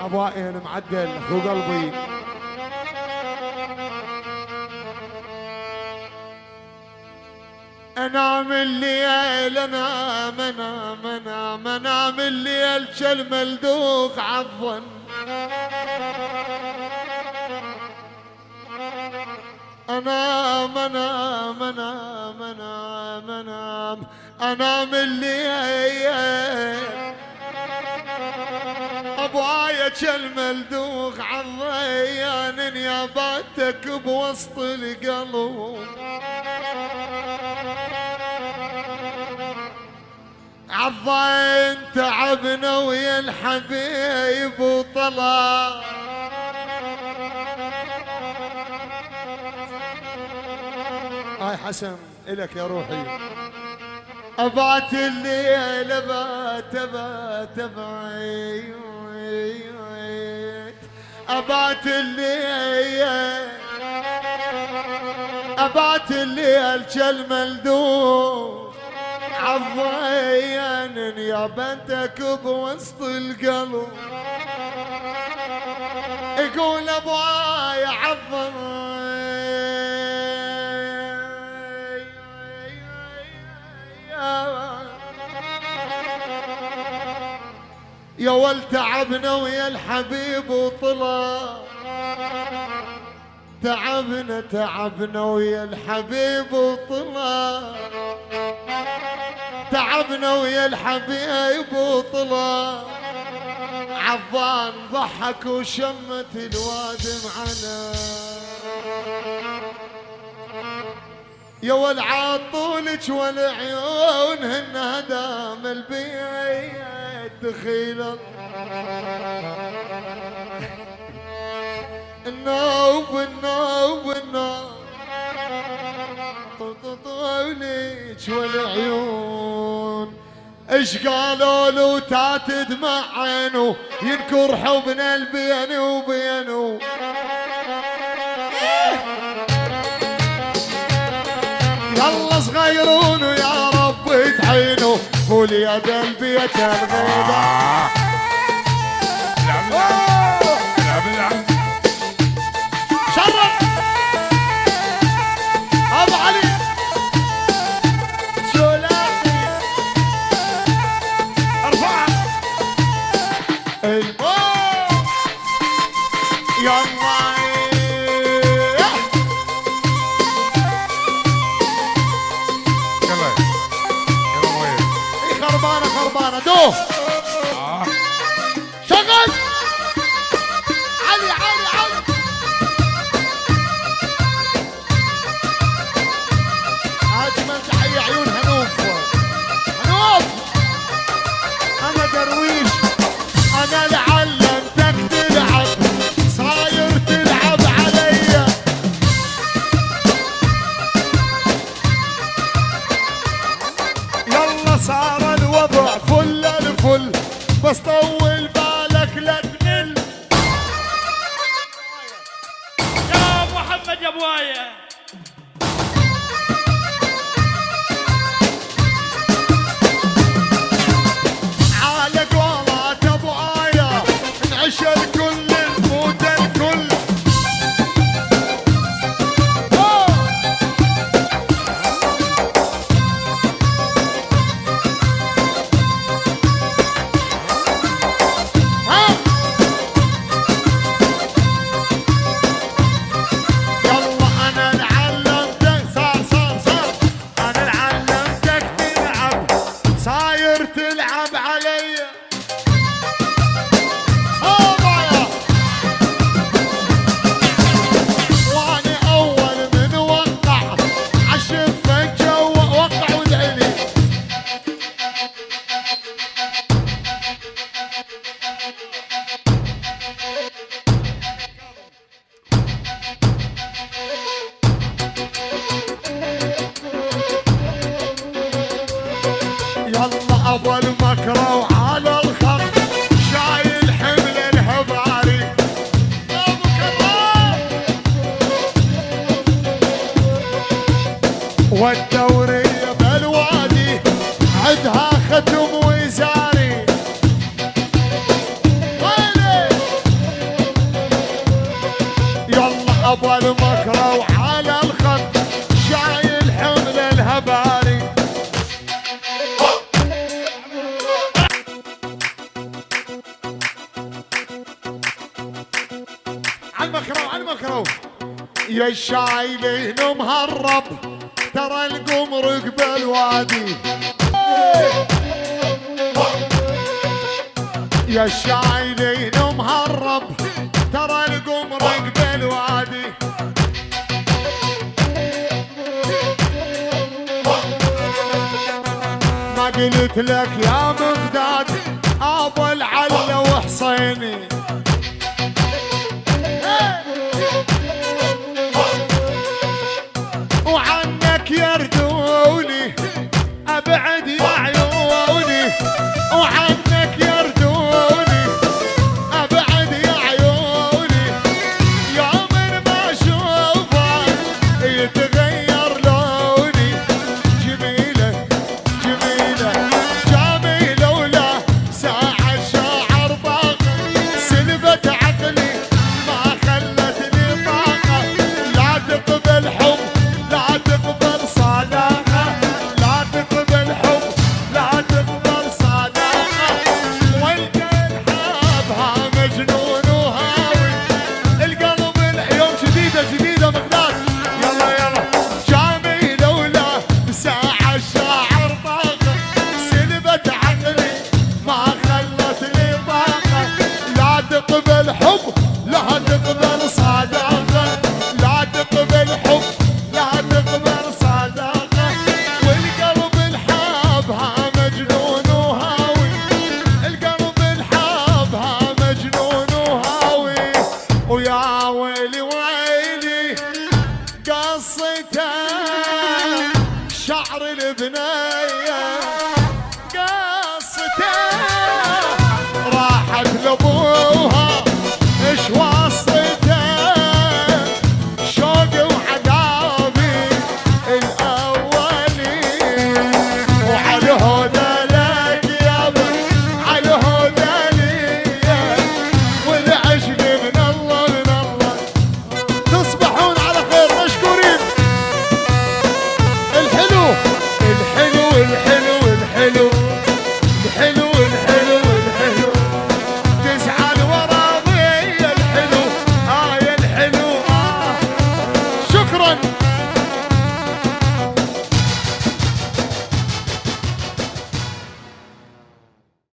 ابو وائل معدل اخو قلبي. انام الليل انام الليل كالملدوخ عظا. انام الليل ابوايا كالملدوخ عضيان نياباتك بوسط القلب. عضين تعبنا ويا الحبيب وطلع. هاي حسن إلك يا روحي. أبعت الليل أبعت الليل كالملدوخ عضيان يا بنتك بوسط القلب. يقول ابواي عضي يا ول تعبنا ويا الحبيب وطلع. تعبنا ويا الحبيب وطلع. تعبنا ويا الحبيب وطلع. عضان ضحك وشمت الواد معنا. يا ول عطولك والعيون هن هدام البيت دخيل النوب طولك والعيون. ايش قالوا له تاتد مع عينه ينكر حبنا البيني وبينه. يلا صغيرون يا رب تعينوا قول يا البيت الغيبة. شرف ابو علي شولاقي ارفع الموت يا الله. خربانة دوه شغل علي اجمل تحية عيون هنوف. انا درويش انا اللي علمتك تلعب صاير تلعب عليا. يلا صار الوضع فل الفل بس طول بالك لا تمل. يا محمد يا بوايه عالق ولات ابو آية نعيش الكل نموت الكل. تلعب علي وانا اول من وقع عالشفة وقع ودعلي. يلا ابو المكره وعلى الخط شايل حمل الهباري. يا ابو كرام والدورية بالوادي عدها ختم وزاري. ويلي يا الشايلين مهرب ترى القمرق بالوادي يا الشايلين مهرب ترى القمرق بالوادي ما قلت لك يا مقداد ابو العلا وحصيني وعنك يردوني ابعد يا عيوني وعنك يردوني ابعد يا عيوني يوم ما اشوفك يتغير لوني جميله جميله جميله ولا ساعه الشاعر باقي سلبت عقلي ما خلتني طاقه لا تقبل حب لا تقبل صداقة لا تقبل حب لا تقبل صداقة والقلب حابها مجنون وهاوي القلب اليوم جديدة جديدة مقدار يلا يلا جميلة ولا ساعة الشاعر طاقة سلبت عقلي ما خلتني طاقة لا تقبل حب لا تقبل صداقة لا تقبل حب لا تقبل صداقة والقلب الحابها مجنون وهاوي القلب الحابها مجنون وهاوي ويا ويلي ويلي قصته شعر البنيه